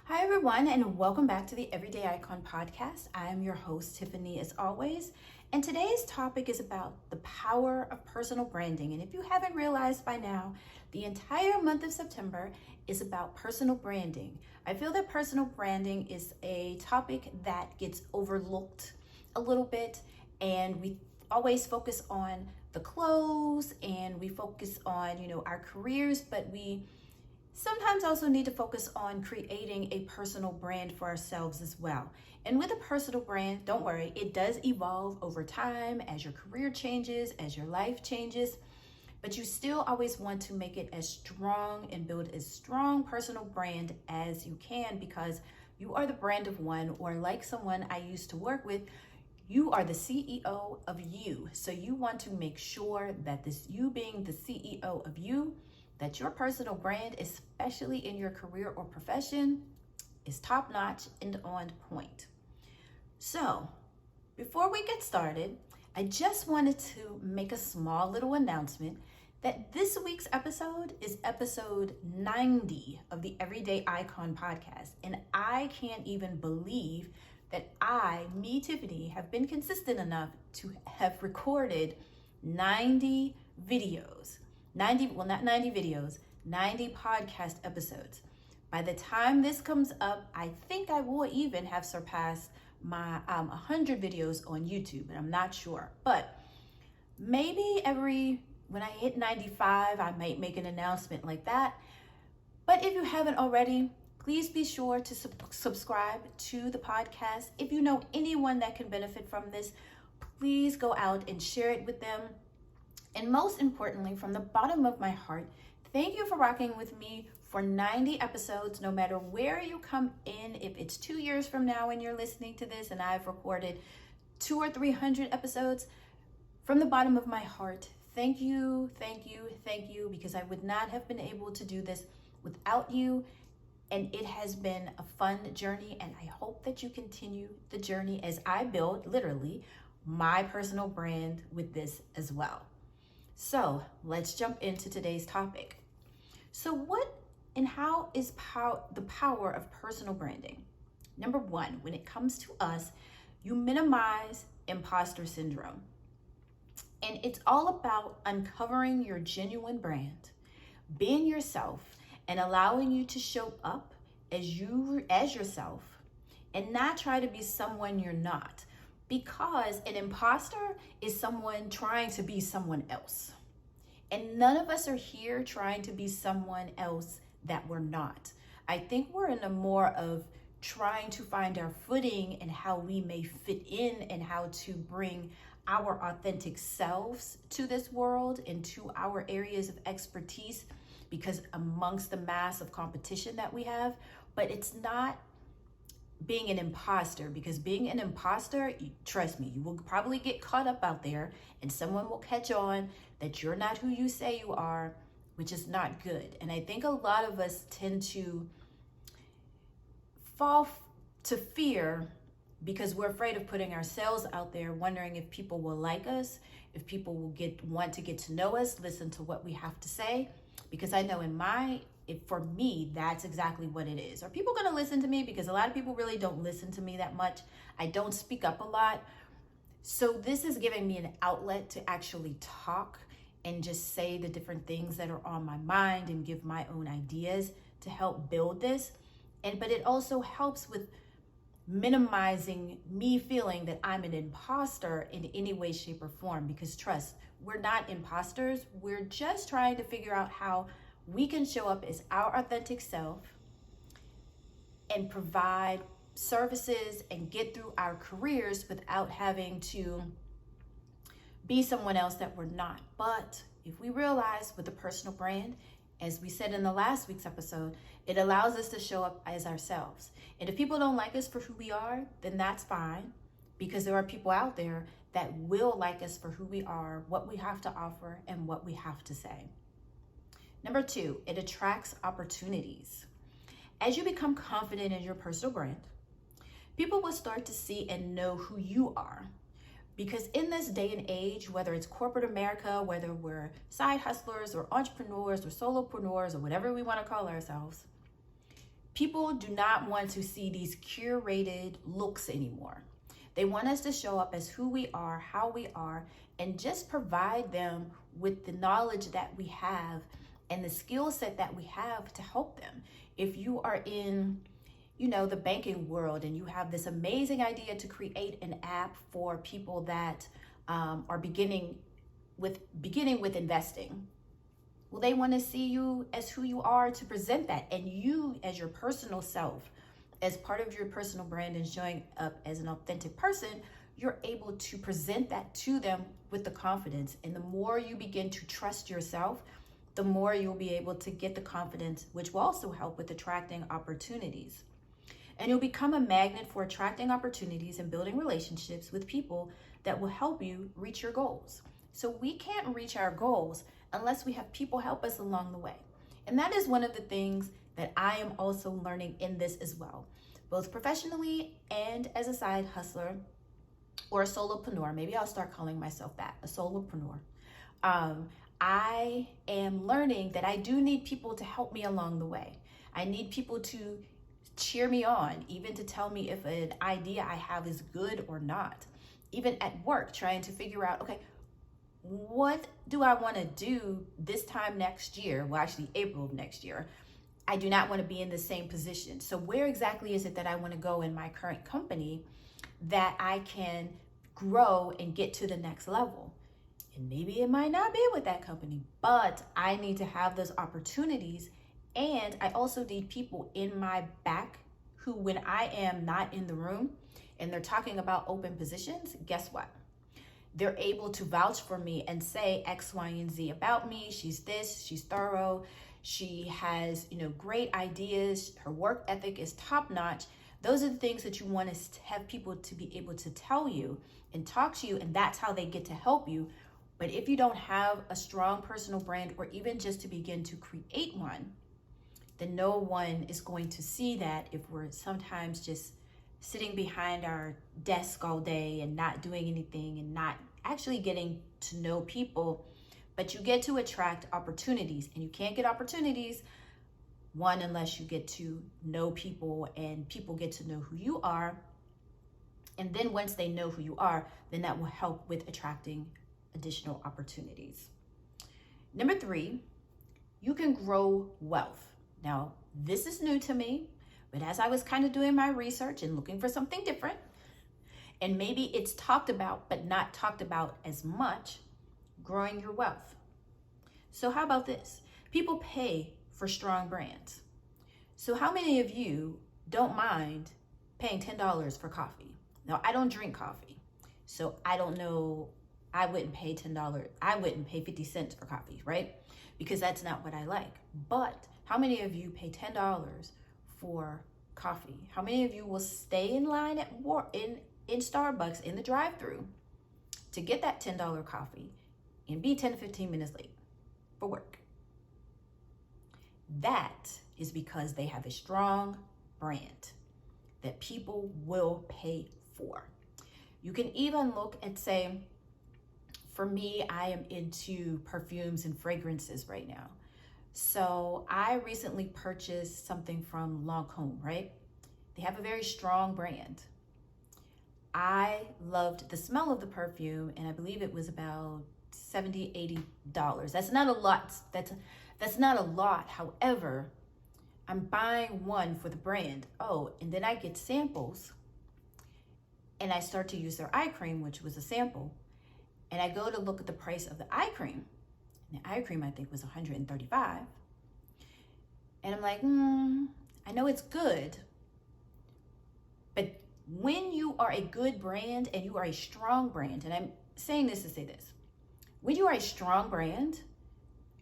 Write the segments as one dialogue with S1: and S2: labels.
S1: Hi, everyone, and welcome back to the Everyday Icon podcast. I am your host, Tiffany, as always. And today's topic is about the power of personal branding. And if you haven't realized by now, the entire month of September is about personal branding. I feel that personal branding is a topic that gets overlooked a little bit, and we always focus on the clothes and we focus on, our careers, but we sometimes also need to focus on creating a personal brand for ourselves as well. And with a personal brand, don't worry, it does evolve over time as your career changes, as your life changes, but you still always want to make it as strong and build as strong personal brand as you can, because you are the brand of one, or like someone I used to work with, you are the CEO of you. So you want to make sure that this, you being the CEO of you, that your personal brand, especially in your career or profession, is top notch and on point. So before we get started, I just wanted to make a small little announcement that this week's episode is episode 90 of the Everyday Icon podcast. And I can't even believe that Tiffany, have been consistent enough to have recorded 90 videos. 90 podcast episodes. By the time this comes up, I think I will even have surpassed my 100 videos on YouTube, and I'm not sure. But maybe when I hit 95, I might make an announcement like that. But if you haven't already, please be sure to subscribe to the podcast. If you know anyone that can benefit from this, please go out and share it with them. And most importantly, from the bottom of my heart, thank you for rocking with me for 90 episodes, no matter where you come in. If it's 2 years from now and you're listening to this and I've recorded 200 or 300 episodes, from the bottom of my heart, thank you, because I would not have been able to do this without you. And it has been a fun journey, and I hope that you continue the journey as I build, literally, my personal brand with this as well. So let's jump into today's topic. So what and how is the power of personal branding? Number one, when it comes to us, you minimize imposter syndrome. And it's all about uncovering your genuine brand, being yourself, and allowing you to show up as yourself and not try to be someone you're not. Because an imposter is someone trying to be someone else. And none of us are here trying to be someone else that we're not. I think we're in a more of trying to find our footing and how we may fit in and how to bring our authentic selves to this world and to our areas of expertise, because amongst the mass of competition that we have. But it's not being an imposter, because being an imposter, trust me, you will probably get caught up out there and someone will catch on that you're not who you say you are, which is not good. And I think a lot of us tend to fall to fear because we're afraid of putting ourselves out there, wondering if people will like us, if people will want to get to know us, listen to what we have to say. Because I know for me, that's exactly what it is. Are people going to listen to me? Because a lot of people really don't listen to me that much. I don't speak up a lot. So this is giving me an outlet to actually talk and just say the different things that are on my mind and give my own ideas to help build this. But it also helps with minimizing me feeling that I'm an imposter in any way, shape, or form. Because trust, we're not imposters. We're just trying to figure out how we can show up as our authentic self and provide services and get through our careers without having to be someone else that we're not. But if we realize with a personal brand, as we said in the last week's episode, it allows us to show up as ourselves. And if people don't like us for who we are, then that's fine, because there are people out there that will like us for who we are, what we have to offer, and what we have to say. Number two, it attracts opportunities. As you become confident in your personal brand, people will start to see and know who you are. Because in this day and age, whether it's corporate America, whether we're side hustlers or entrepreneurs or solopreneurs or whatever we want to call ourselves, People do not want to see these curated looks anymore. They want us to show up as who we are, how we are, and just provide them with the knowledge that we have and the skill set that we have to help them. If you are in, the banking world and you have this amazing idea to create an app for people that are beginning with investing, well, they want to see you as who you are to present that, and you as your personal self, as part of your personal brand and showing up as an authentic person, you're able to present that to them with the confidence. And the more you begin to trust yourself, the more you'll be able to get the confidence, which will also help with attracting opportunities. And you'll become a magnet for attracting opportunities and building relationships with people that will help you reach your goals. So we can't reach our goals unless we have people help us along the way. And that is one of the things that I am also learning in this as well, both professionally and as a side hustler or a solopreneur. Maybe I'll start calling myself that, a solopreneur. I am learning that I do need people to help me along the way. I need people to cheer me on, even to tell me if an idea I have is good or not. Even at work, trying to figure out, okay, what do I want to do this time next year? Well, actually April of next year. I do not want to be in the same position. So where exactly is it that I want to go in my current company that I can grow and get to the next level? And maybe it might not be with that company, but I need to have those opportunities. And I also need people in my back who, when I am not in the room and they're talking about open positions, guess what? They're able to vouch for me and say X, Y, and Z about me. She's this, she's thorough. She has, great ideas. Her work ethic is top notch. Those are the things that you want to have people to be able to tell you and talk to you. And that's how they get to help you. But if you don't have a strong personal brand, or even just to begin to create one, then no one is going to see that if we're sometimes just sitting behind our desk all day and not doing anything and not actually getting to know people. But you get to attract opportunities, and you can't get opportunities, one, unless you get to know people and people get to know who you are. And then once they know who you are, then that will help with attracting additional opportunities. Number 3, you can grow wealth. Now, this is new to me, but as I was kind of doing my research and looking for something different, and maybe it's talked about, but not talked about as much, growing your wealth. So how about this? People pay for strong brands. So how many of you don't mind paying $10 for coffee? Now, I don't drink coffee, so I don't know. I wouldn't pay $10. I wouldn't pay 50 cents for coffee, right? Because that's not what I like. But how many of you pay $10 for coffee? How many of you will stay in line in Starbucks in the drive-thru to get that $10 coffee and be 10 to 15 minutes late for work? That is because they have a strong brand that people will pay for. You can even look and say, for me, I am into perfumes and fragrances right now. So I recently purchased something from Lancôme, right? They have a very strong brand. I loved the smell of the perfume, and I believe it was about $70, $80. That's not a lot. That's not a lot. However, I'm buying one for the brand. Oh, and then I get samples, and I start to use their eye cream, which was a sample. And I go to look at the price of the eye cream. And the eye cream, I think, was $135. And I'm like, I know it's good. But when you are a good brand and you are a strong brand, and I'm saying this to say this, when you are a strong brand,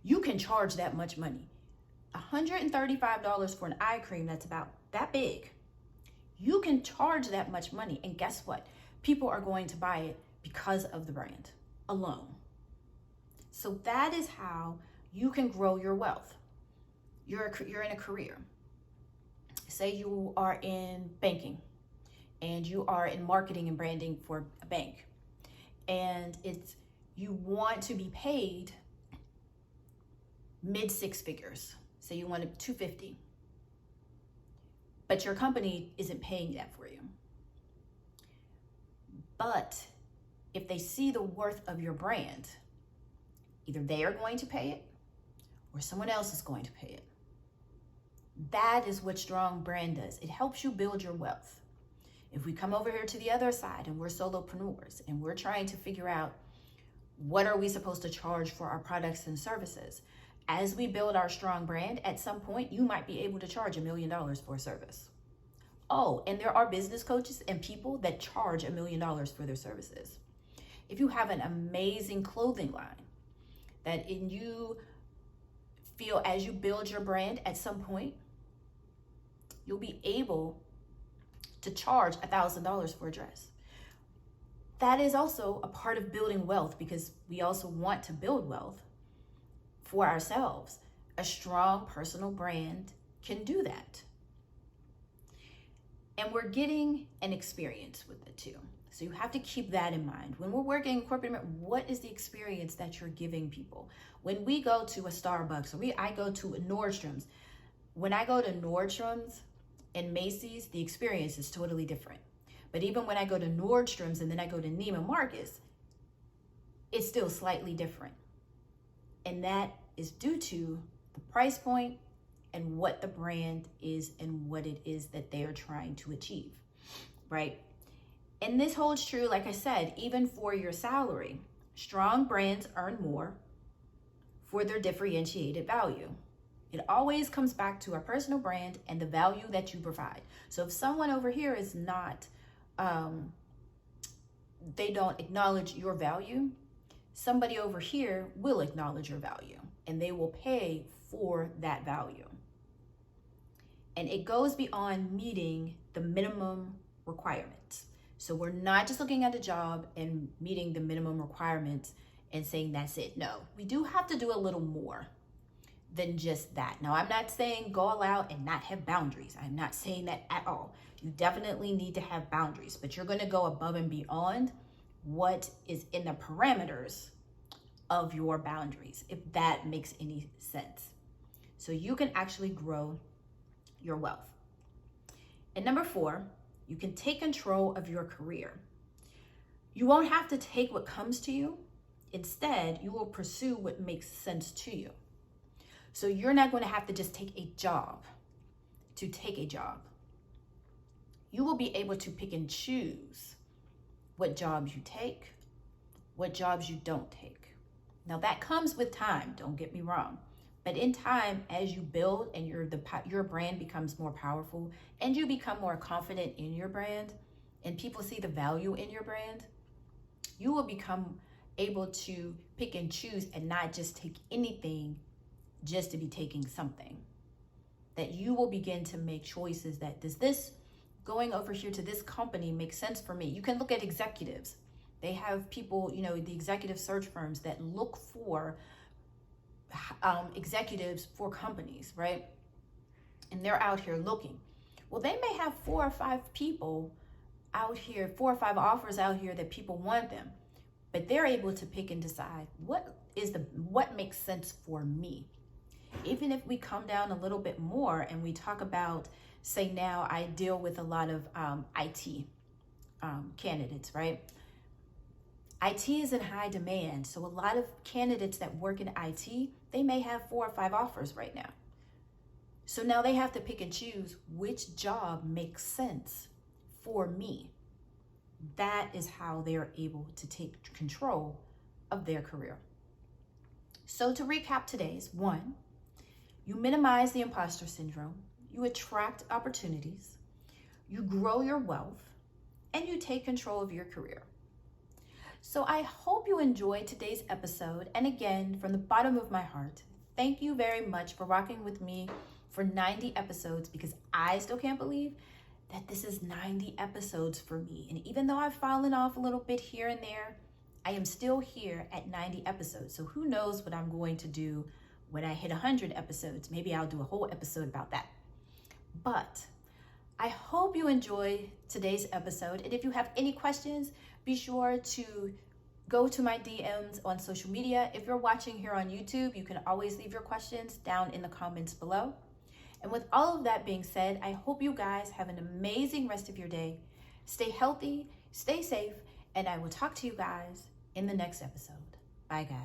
S1: you can charge that much money. $135 for an eye cream that's about that big. You can charge that much money. And guess what? People are going to buy it because of the brand alone. So that is how you can grow your wealth. You're in a career. Say you are in banking and you are in marketing and branding for a bank, and you want to be paid mid 6 figures. Say you want $250. but your company isn't paying that for you. But if they see the worth of your brand, either they are going to pay it or someone else is going to pay it. That is what strong brand does. It helps you build your wealth. If we come over here to the other side and we're solopreneurs and we're trying to figure out what are we supposed to charge for our products and services, as we build our strong brand, at some point you might be able to charge $1 million for a service. Oh, and there are business coaches and people that charge $1 million for their services. If you have an amazing clothing line that you feel as you build your brand, at some point you'll be able to charge $1,000 for a dress. That is also a part of building wealth, because we also want to build wealth for ourselves. A strong personal brand can do that. And we're getting an experience with it too. So you have to keep that in mind. When we're working in corporate, what is the experience that you're giving people? When we go to a Starbucks, or I go to a Nordstrom's, when I go to Nordstrom's and Macy's, the experience is totally different. But even when I go to Nordstrom's and then I go to Neiman Marcus, it's still slightly different. And that is due to the price point and what the brand is and what it is that they are trying to achieve, right? And this holds true, like I said, even for your salary. Strong brands earn more for their differentiated value. It always comes back to our personal brand and the value that you provide. So if someone over here is not, they don't acknowledge your value, somebody over here will acknowledge your value and they will pay for that value. And it goes beyond meeting the minimum requirements. So we're not just looking at a job and meeting the minimum requirements and saying that's it. No, we do have to do a little more than just that. Now, I'm not saying go all out and not have boundaries. I'm not saying that at all. You definitely need to have boundaries, but you're going to go above and beyond what is in the parameters of your boundaries, if that makes any sense. So you can actually grow your wealth. And number 4, you can take control of your career. You won't have to take what comes to you. Instead, you will pursue what makes sense to you. So you're not going to have to just take a job to take a job. You will be able to pick and choose what jobs you take, what jobs you don't take. Now that comes with time, don't get me wrong. But in time, as you build and your brand becomes more powerful and you become more confident in your brand and people see the value in your brand, you will become able to pick and choose and not just take anything just to be taking something. That you will begin to make choices that, does this going over here to this company make sense for me? You can look at executives. They have people, the executive search firms that look for executives for companies, right? And they're out here looking. Well, they may have 4 or 5 people out here, 4 or 5 offers out here that people want them, but they're able to pick and decide what makes sense for me. Even if we come down a little bit more and we talk about, say now I deal with a lot of IT candidates, right? IT is in high demand. So a lot of candidates that work in IT, they may have 4 or 5 offers right now. So now they have to pick and choose which job makes sense for me. That is how they're able to take control of their career. So to recap today's, 1, you minimize the imposter syndrome, you attract opportunities, you grow your wealth, and you take control of your career. So I hope you enjoyed today's episode. And again, from the bottom of my heart, thank you very much for rocking with me for 90 episodes, because I still can't believe that this is 90 episodes for me. And even though I've fallen off a little bit here and there, I am still here at 90 episodes. So who knows what I'm going to do when I hit 100 episodes. Maybe I'll do a whole episode about that. But I hope you enjoyed today's episode. And if you have any questions, be sure to go to my DMs on social media. If you're watching here on YouTube, you can always leave your questions down in the comments below. And with all of that being said, I hope you guys have an amazing rest of your day. Stay healthy, stay safe, and I will talk to you guys in the next episode. Bye, guys.